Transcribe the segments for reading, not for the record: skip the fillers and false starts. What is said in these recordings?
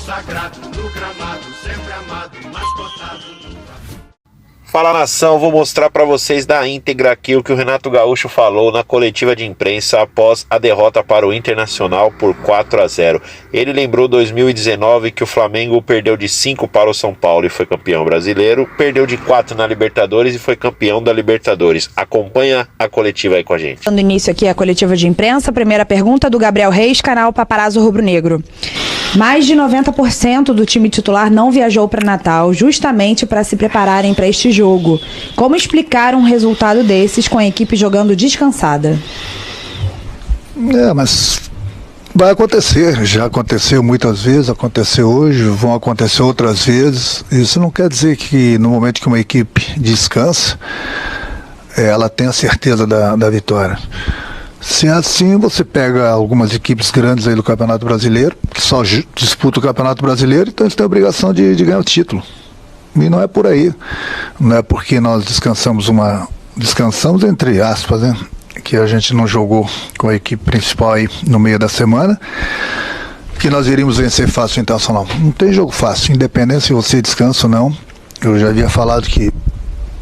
consagrado no gramado, sempre amado, mas cotado nunca. Fala, nação, vou mostrar para vocês na íntegra aqui o que o Renato Gaúcho falou na coletiva de imprensa após a derrota para o Internacional por 4-0. Ele lembrou 2019 que o Flamengo perdeu de 5 para o São Paulo e foi campeão brasileiro, perdeu de 4 na Libertadores e foi campeão da Libertadores. Acompanha a coletiva aí com a gente. Dando início aqui a coletiva de imprensa, primeira pergunta do Gabriel Reis, canal Paparazzo Rubro Negro. Mais de 90% do time titular não viajou para Natal, justamente para se prepararem para este jogo. Como explicar um resultado desses com a equipe jogando descansada? Mas vai acontecer, já aconteceu muitas vezes, aconteceu hoje, vão acontecer outras vezes. Isso não quer dizer que no momento que uma equipe descansa, ela tem a certeza da vitória. Se é assim, você pega algumas equipes grandes aí do Campeonato Brasileiro, que só disputam o Campeonato Brasileiro, então eles têm a obrigação de ganhar o título. E não é por aí. Não é porque nós descansamos entre aspas, né? Que a gente não jogou com a equipe principal aí no meio da semana, que nós iríamos vencer fácil o Internacional. Não tem jogo fácil, independente se você descansa ou não. Eu já havia falado que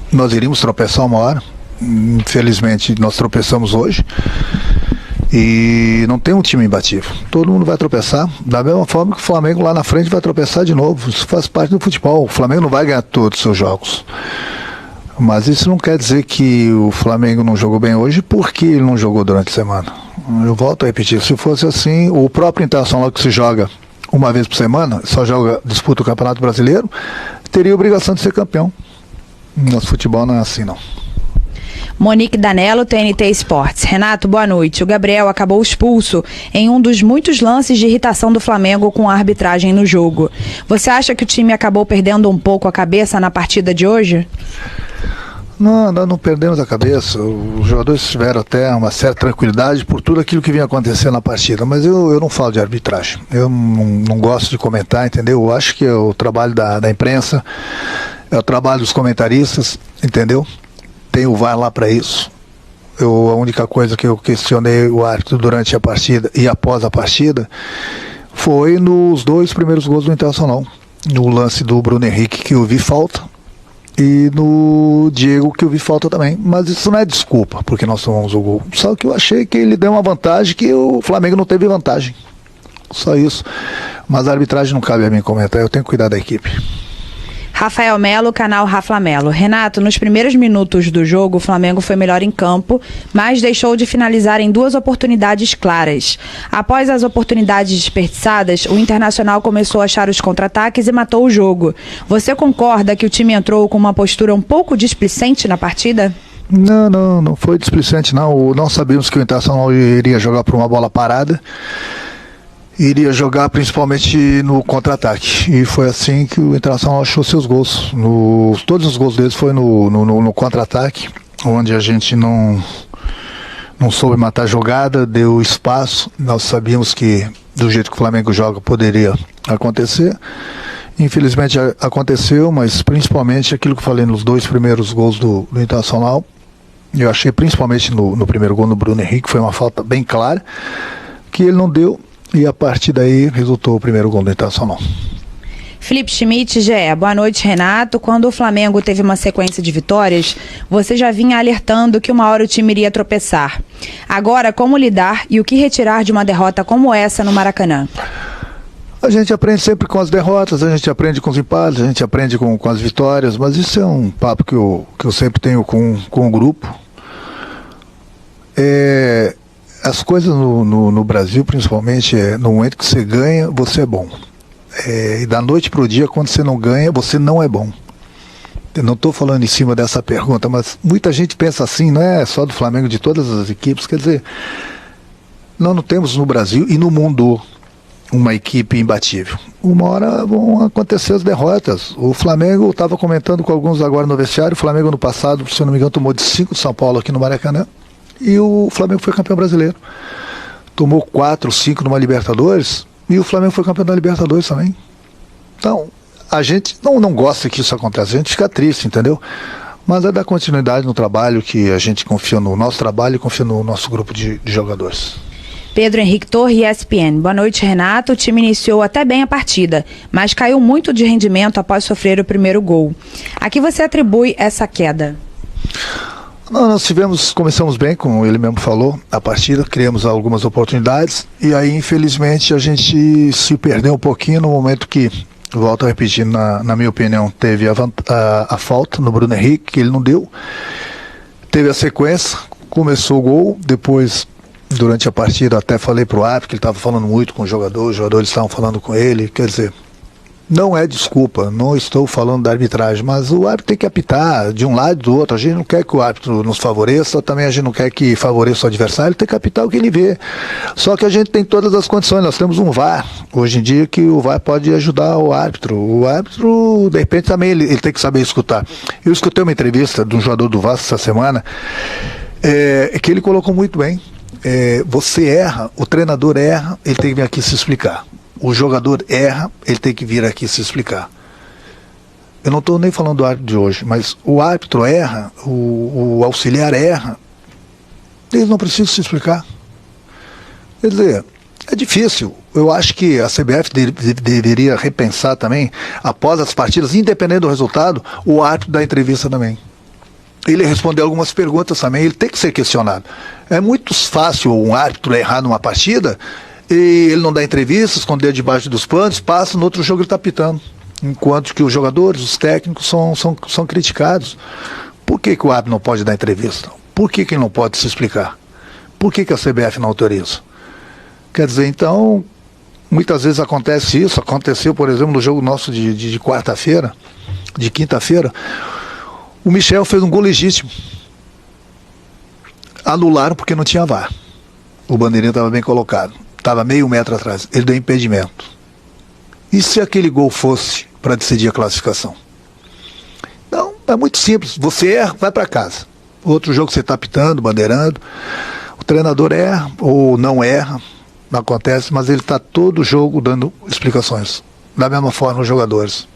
nós iríamos tropeçar uma hora. Infelizmente nós tropeçamos hoje e não tem um time imbatível, todo mundo vai tropeçar, da mesma forma que o Flamengo lá na frente vai tropeçar de novo. Isso faz parte do futebol, o Flamengo não vai ganhar todos os seus jogos, mas isso não quer dizer que o Flamengo não jogou bem hoje porque ele não jogou durante a semana. Eu volto a repetir, se fosse assim, o próprio Internacional que se joga uma vez por semana, só disputa o Campeonato Brasileiro, teria a obrigação de ser campeão. Nosso futebol não é assim, não. Monique Danello, TNT Esportes. Renato, boa noite. O Gabriel acabou expulso em um dos muitos lances de irritação do Flamengo com a arbitragem no jogo. Você acha que o time acabou perdendo um pouco a cabeça na partida de hoje? Não, nós não perdemos a cabeça. Os jogadores tiveram até uma certa tranquilidade por tudo aquilo que vinha acontecendo na partida, mas eu não falo de arbitragem. Eu não gosto de comentar, entendeu? Eu acho que é o trabalho da imprensa, é o trabalho dos comentaristas, entendeu? Tem o VAR lá para isso. A única coisa que eu questionei o árbitro durante a partida e após a partida foi nos 2 primeiros gols do Internacional. No lance do Bruno Henrique, que eu vi falta, e no Diego, que eu vi falta também. Mas isso não é desculpa, porque nós tomamos o gol. Só que eu achei que ele deu uma vantagem que o Flamengo não teve vantagem. Só isso. Mas a arbitragem não cabe a mim comentar, eu tenho que cuidar da equipe. Rafael Melo, canal Rafa Melo. Renato, nos primeiros minutos do jogo, o Flamengo foi melhor em campo, mas deixou de finalizar em 2 oportunidades claras. Após as oportunidades desperdiçadas, o Internacional começou a achar os contra-ataques e matou o jogo. Você concorda que o time entrou com uma postura um pouco displicente na partida? Não foi displicente não. Nós sabíamos que o Internacional iria jogar por uma bola parada, iria jogar principalmente no contra-ataque, e foi assim que o Internacional achou seus gols. Todos os gols deles foi no contra-ataque, onde a gente não soube matar a jogada, deu espaço. Nós sabíamos que do jeito que o Flamengo joga poderia acontecer, infelizmente aconteceu, mas principalmente aquilo que eu falei nos 2 primeiros gols do Internacional. Eu achei principalmente no primeiro gol no Bruno Henrique, foi uma falta bem clara que ele não deu. E a partir daí resultou o primeiro gol do Internacional. Felipe Schmidt, GE. Boa noite, Renato. Quando o Flamengo teve uma sequência de vitórias, você já vinha alertando que uma hora o time iria tropeçar. Agora, como lidar e o que retirar de uma derrota como essa no Maracanã? A gente aprende sempre com as derrotas, a gente aprende com os empates, a gente aprende com as vitórias, mas isso é um papo que eu sempre tenho com o grupo. As coisas no Brasil, principalmente, no momento que você ganha, você é bom. E da noite para o dia, quando você não ganha, você não é bom. Eu não estou falando em cima dessa pergunta, mas muita gente pensa assim, não é só do Flamengo, de todas as equipes. Quer dizer, nós não temos no Brasil e no mundo uma equipe imbatível. Uma hora vão acontecer as derrotas. O Flamengo, estava comentando com alguns agora no vestiário, o Flamengo no passado, se eu não me engano, tomou de 5 de São Paulo aqui no Maracanã. E o Flamengo foi campeão brasileiro. Tomou 4, 5 numa Libertadores, e o Flamengo foi campeão da Libertadores também. Então, a gente não gosta que isso aconteça, a gente fica triste, entendeu? Mas é dar continuidade no trabalho, que a gente confia no nosso trabalho e confia no nosso grupo de jogadores. Pedro Henrique Torre, ESPN. Boa noite, Renato. O time iniciou até bem a partida, mas caiu muito de rendimento após sofrer o primeiro gol. A que você atribui essa queda? Não, começamos bem, como ele mesmo falou, a partida, criamos algumas oportunidades e aí, infelizmente, a gente se perdeu um pouquinho no momento que, volto a repetir, na minha opinião, teve a falta no Bruno Henrique, que ele não deu. Teve a sequência, começou o gol, depois, durante a partida, até falei pro árbitro que ele estava falando muito com o jogador, os jogadores estavam falando com ele, quer dizer, não é desculpa, não estou falando da arbitragem, mas o árbitro tem que apitar de um lado e do outro. A gente não quer que o árbitro nos favoreça, também a gente não quer que favoreça o adversário, ele tem que apitar o que ele vê. Só que a gente tem todas as condições, nós temos um VAR, hoje em dia, que o VAR pode ajudar o árbitro. O árbitro, de repente, também ele tem que saber escutar. Eu escutei uma entrevista de um jogador do Vasco essa semana, que ele colocou muito bem. Você erra, o treinador erra, ele tem que vir aqui se explicar. O jogador erra, ele tem que vir aqui se explicar. Eu não estou nem falando do árbitro de hoje, mas o árbitro erra, o auxiliar erra, eles não precisam se explicar. Quer dizer, é difícil. Eu acho que a CBF deveria repensar também, após as partidas, independente do resultado, o árbitro da entrevista também. Ele respondeu algumas perguntas também, ele tem que ser questionado. É muito fácil um árbitro errar numa partida e ele não dá entrevista, esconder debaixo dos panos, passa, no outro jogo ele está pitando. Enquanto que os jogadores, os técnicos são criticados. Por que o árbitro não pode dar entrevista? Por que ele não pode se explicar? Por que a CBF não autoriza? Quer dizer, então, muitas vezes acontece isso. Aconteceu, por exemplo, no jogo nosso de quarta-feira, de quinta-feira, o Michel fez um gol legítimo. Anularam porque não tinha VAR. O bandeirinha estava bem colocado. Estava meio metro atrás. Ele deu impedimento. E se aquele gol fosse para decidir a classificação? Não, é muito simples. Você erra, vai para casa. Outro jogo você está apitando, bandeirando. O treinador erra ou não erra. Não acontece, mas ele está todo jogo dando explicações. Da mesma forma os jogadores.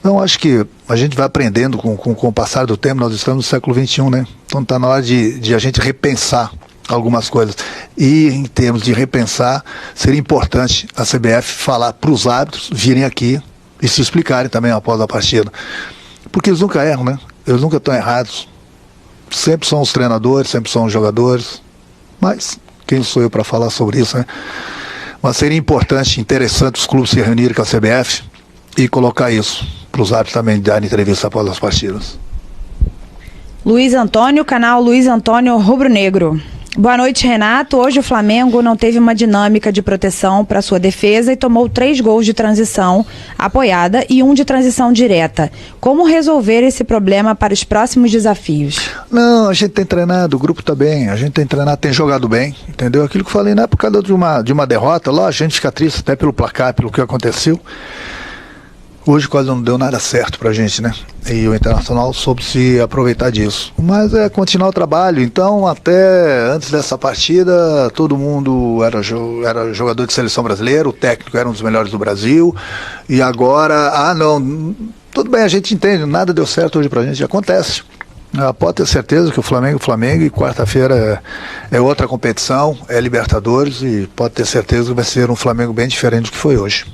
Então acho que a gente vai aprendendo com o passar do tempo. Nós estamos no século XXI, né? Então está na hora de a gente repensar algumas coisas. E em termos de repensar, seria importante a CBF falar para os árbitros virem aqui e se explicarem também após a partida. Porque eles nunca erram, né? Eles nunca estão errados. Sempre são os treinadores, sempre são os jogadores. Mas quem sou eu para falar sobre isso, né? Mas seria importante, interessante os clubes se reunirem com a CBF e colocar isso para os árbitros também darem entrevista após as partidas. Luiz Antônio, canal Luiz Antônio Rubro Negro. Boa noite, Renato. Hoje o Flamengo não teve uma dinâmica de proteção para sua defesa e tomou 3 gols de transição apoiada e 1 de transição direta. Como resolver esse problema para os próximos desafios? Não, a gente tem treinado, o grupo está bem, a gente tem treinado, tem jogado bem, entendeu? Aquilo que eu falei, não é por causa de uma derrota, lá a gente fica triste até pelo placar, pelo que aconteceu. Hoje quase não deu nada certo pra gente, né? E o Internacional soube se aproveitar disso. Mas é continuar o trabalho. Então, até antes dessa partida, todo mundo era jogador de seleção brasileira, o técnico era um dos melhores do Brasil. E agora, não, tudo bem, a gente entende, nada deu certo hoje pra gente, acontece. Pode ter certeza que o Flamengo e quarta-feira é outra competição, é Libertadores, e pode ter certeza que vai ser um Flamengo bem diferente do que foi hoje.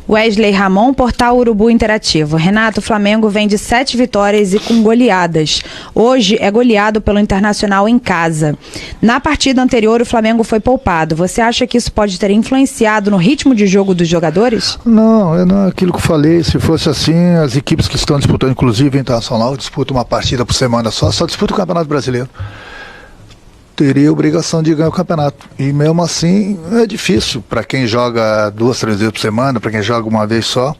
Wesley Ramon, Portal Urubu Interativo. Renato, o Flamengo vem de 7 vitórias e com goleadas. Hoje é goleado pelo Internacional em casa. Na partida anterior, o Flamengo foi poupado. Você acha que isso pode ter influenciado no ritmo de jogo dos jogadores? Não, é aquilo que eu falei. Se fosse assim, as equipes que estão disputando, inclusive o Internacional, disputam uma partida por semana só disputa o Campeonato Brasileiro. Teria obrigação de ganhar o campeonato. E mesmo assim é difícil para quem joga 2, 3 vezes por semana, para quem joga uma vez só.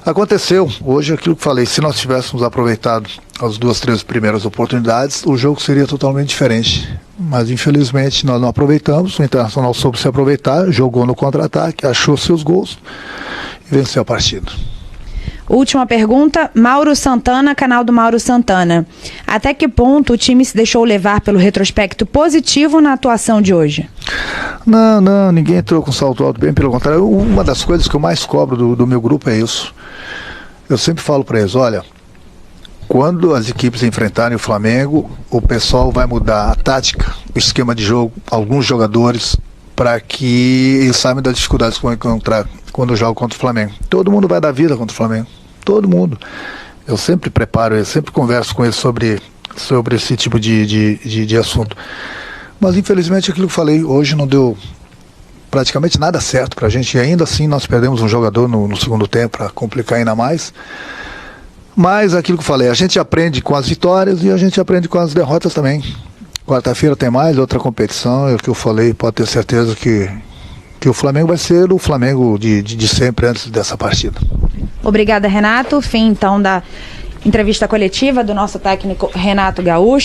Aconteceu, hoje aquilo que falei, se nós tivéssemos aproveitado as 2, 3 primeiras oportunidades, o jogo seria totalmente diferente. Mas infelizmente nós não aproveitamos, o Internacional soube se aproveitar, jogou no contra-ataque, achou seus gols e venceu a partida. Última pergunta, Mauro Santana, canal do Mauro Santana. Até que ponto o time se deixou levar pelo retrospecto positivo na atuação de hoje? Não, ninguém entrou com salto alto, bem pelo contrário. Uma das coisas que eu mais cobro do meu grupo é isso. Eu sempre falo para eles, olha, quando as equipes enfrentarem o Flamengo, o pessoal vai mudar a tática, o esquema de jogo, alguns jogadores, para que eles saibam das dificuldades que vão encontrar quando jogam contra o Flamengo. Todo mundo vai dar vida contra o Flamengo, todo mundo. Eu sempre preparo, eu sempre converso com eles sobre esse tipo de assunto. Mas infelizmente aquilo que eu falei, hoje não deu praticamente nada certo pra gente, e ainda assim nós perdemos um jogador no segundo tempo para complicar ainda mais. Mas aquilo que eu falei, a gente aprende com as vitórias e a gente aprende com as derrotas também. Quarta-feira tem mais outra competição, é o que eu falei, pode ter certeza que o Flamengo vai ser o Flamengo de sempre antes dessa partida. Obrigada, Renato. Fim então da entrevista coletiva do nosso técnico Renato Gaúcho.